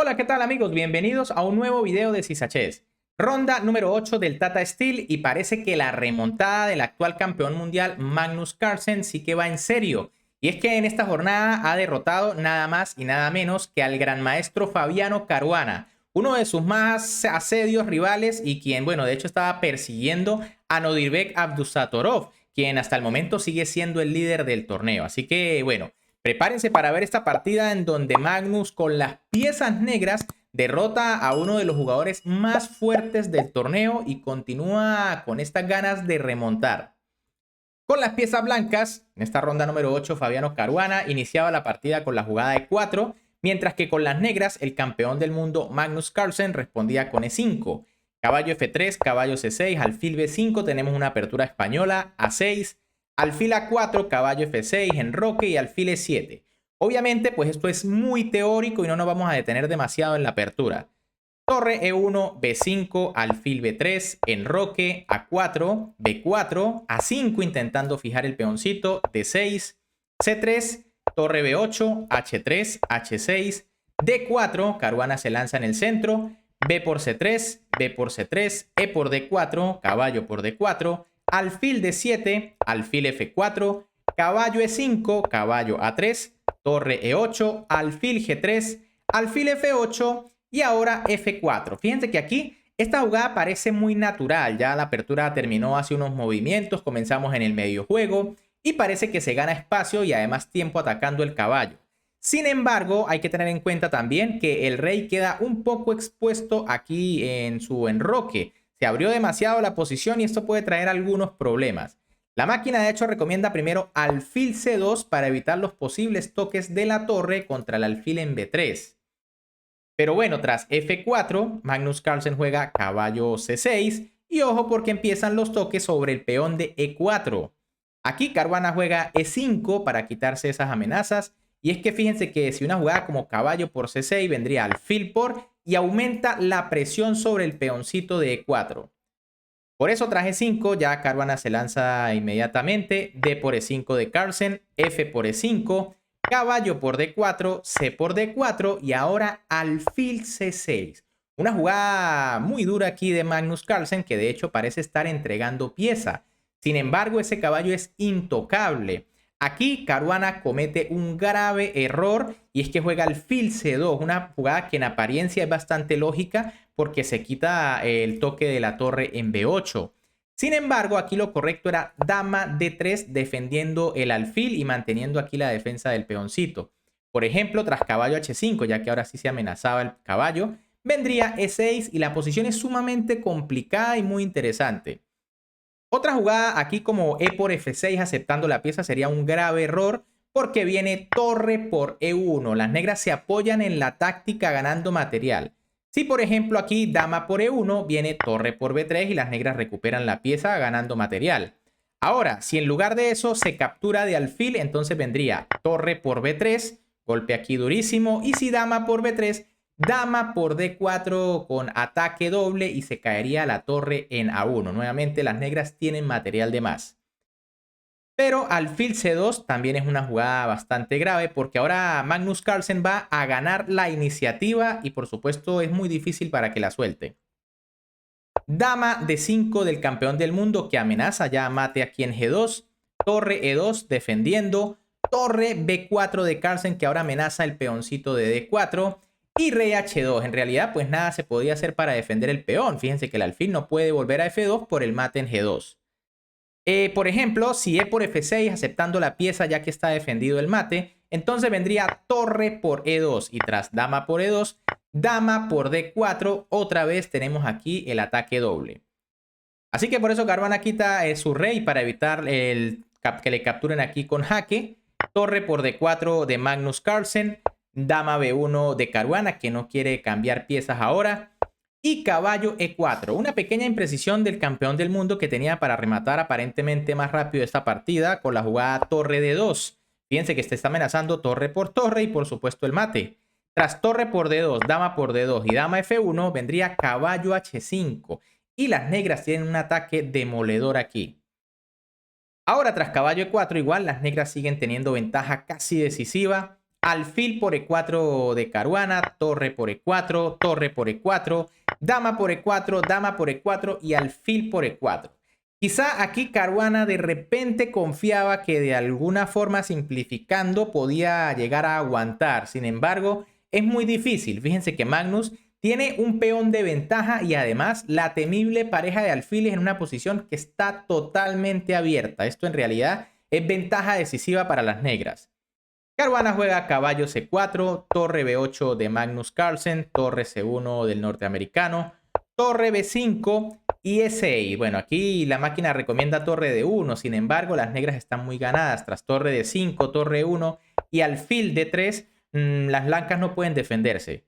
Hola, ¿qué tal amigos? Bienvenidos a un nuevo video de Sisachés. Ronda número 8 del Tata Steel y parece que la remontada del actual campeón mundial Magnus Carlsen sí que va en serio. Y es que en esta jornada ha derrotado nada más y nada menos que al gran maestro Fabiano Caruana, uno de sus más asedios rivales y quien, bueno, de hecho estaba persiguiendo a Nodirbek Abdusattorov, quien hasta el momento sigue siendo el líder del torneo. Así que, bueno, prepárense para ver esta partida en donde Magnus con las piezas negras derrota a uno de los jugadores más fuertes del torneo y continúa con estas ganas de remontar. Con las piezas blancas, en esta ronda número 8, Fabiano Caruana iniciaba la partida con la jugada de 4, mientras que con las negras, el campeón del mundo Magnus Carlsen respondía con E5. Caballo F3, caballo C6, alfil B5, tenemos una apertura española, A6, alfil A4, caballo F6, enroque y alfil E7. Obviamente, pues esto es muy teórico y no nos vamos a detener demasiado en la apertura. Torre E1, B5, alfil B3, enroque, A4, B4, A5 intentando fijar el peoncito, D6, C3, torre B8, H3, H6, D4, Caruana se lanza en el centro, B por C3, B por C3, E por D4, caballo por D4, alfil D7, alfil F4, caballo E5, caballo A3, torre E8, alfil G3, alfil F8, y ahora F4. Fíjense que aquí esta jugada parece muy natural. Ya la apertura terminó hace unos movimientos. Comenzamos en el medio juego. Y parece que se gana espacio y además tiempo atacando el caballo. Sin embargo, hay que tener en cuenta también que el rey queda un poco expuesto aquí en su enroque. Se abrió demasiado la posición y esto puede traer algunos problemas. La máquina de hecho recomienda primero alfil C2 para evitar los posibles toques de la torre contra el alfil en B3. Pero bueno, tras F4, Magnus Carlsen juega caballo C6 y ojo porque empiezan los toques sobre el peón de E4. Aquí Caruana juega E5 para quitarse esas amenazas y es que fíjense que si una jugada como caballo por C6 vendría alfil por y aumenta la presión sobre el peoncito de E4. Por eso tras E5 ya Caruana se lanza inmediatamente, D por E5 de Carlsen, F por E5, caballo por D4, C por D4 y ahora alfil C6. Una jugada muy dura aquí de Magnus Carlsen que de hecho parece estar entregando pieza. Sin embargo, ese caballo es intocable. Aquí Caruana comete un grave error y es que juega alfil C2, una jugada que en apariencia es bastante lógica porque se quita el toque de la torre en B8. Sin embargo, aquí lo correcto era dama D3 defendiendo el alfil y manteniendo aquí la defensa del peoncito. Por ejemplo, tras caballo H5, ya que ahora sí se amenazaba el caballo, vendría E6 y la posición es sumamente complicada y muy interesante. Otra jugada aquí como E por F6 aceptando la pieza sería un grave error porque viene torre por E1. Las negras se apoyan en la táctica ganando material. Si por ejemplo aquí dama por E1 viene torre por B3 y las negras recuperan la pieza ganando material. Ahora, si en lugar de eso se captura de alfil, entonces vendría torre por B3, golpe aquí durísimo. Y si dama por B3, dama por D4 con ataque doble y se caería la torre en A1. Nuevamente las negras tienen material de más. Pero alfil C2 también es una jugada bastante grave porque ahora Magnus Carlsen va a ganar la iniciativa y por supuesto es muy difícil para que la suelte. Dama D5 del campeón del mundo que amenaza ya mate aquí en G2. Torre E2 defendiendo. Torre B4 de Carlsen que ahora amenaza el peoncito de D4. Y rey H2. En realidad pues nada se podía hacer para defender el peón. Fíjense que el alfil no puede volver a F2 por el mate en G2. Por ejemplo, si E por F6 aceptando la pieza ya que está defendido el mate, entonces vendría torre por E2 y tras dama por E2, dama por D4, otra vez tenemos aquí el ataque doble. Así que por eso Caruana quita su rey para evitar que le capturen aquí con jaque. Torre por D4 de Magnus Carlsen, dama B1 de Caruana que no quiere cambiar piezas ahora. Y caballo E4, una pequeña imprecisión del campeón del mundo que tenía para rematar aparentemente más rápido esta partida con la jugada torre D2. Fíjense que está amenazando torre por torre y por supuesto el mate. Tras torre por D2, dama por D2 y dama F1 vendría caballo H5 y las negras tienen un ataque demoledor aquí. Ahora tras caballo E4 igual las negras siguen teniendo ventaja casi decisiva. alfil por E4 de Caruana, torre por E4, torre por E4, dama por E4, dama por E4 y alfil por E4. Quizá aquí Caruana de repente confiaba que de alguna forma simplificando podía llegar a aguantar. Sin embargo, es muy difícil. Fíjense que Magnus tiene un peón de ventaja y además la temible pareja de alfiles en una posición que está totalmente abierta. Esto en realidad es ventaja decisiva para las negras. Caruana juega caballo C4, torre B8 de Magnus Carlsen, torre C1 del norteamericano, torre B5 y E6. Bueno, aquí la máquina recomienda torre D1, sin embargo las negras están muy ganadas. Tras torre D5, torre 1 y alfil D3, las blancas no pueden defenderse.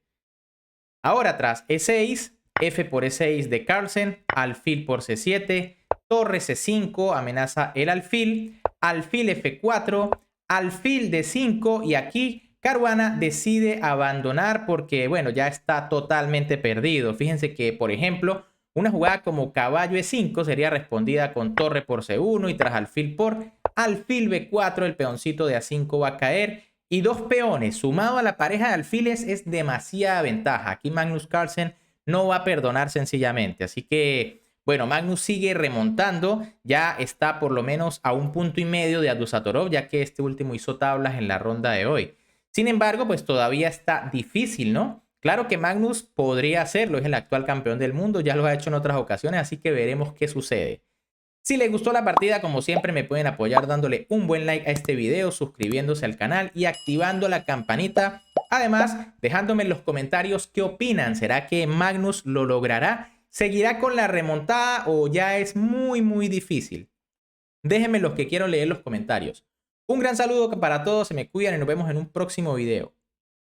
Ahora tras E6, F por E6 de Carlsen, alfil por C7, torre C5 amenaza el alfil, alfil F4, alfil D5 y aquí Caruana decide abandonar porque, bueno, ya está totalmente perdido. Fíjense que, por ejemplo, una jugada como caballo E5 sería respondida con torre por C1 y tras alfil por alfil B4 el peoncito de A5 va a caer. Y dos peones sumado a la pareja de alfiles es demasiada ventaja. Aquí Magnus Carlsen no va a perdonar sencillamente. Así que, bueno, Magnus sigue remontando. Ya está por lo menos a 1,5 puntos de Abdusattorov, ya que este último hizo tablas en la ronda de hoy. Sin embargo, pues todavía está difícil, ¿no? Claro que Magnus podría hacerlo. Es el actual campeón del mundo. Ya lo ha hecho en otras ocasiones. Así que veremos qué sucede. Si les gustó la partida, como siempre, me pueden apoyar dándole un buen like a este video, suscribiéndose al canal y activando la campanita. Además, dejándome en los comentarios qué opinan. ¿Será que Magnus lo logrará? ¿Seguirá con la remontada o ya es muy difícil? Déjenme los que quiero leer los comentarios. Un gran saludo para todos, se me cuidan y nos vemos en un próximo video.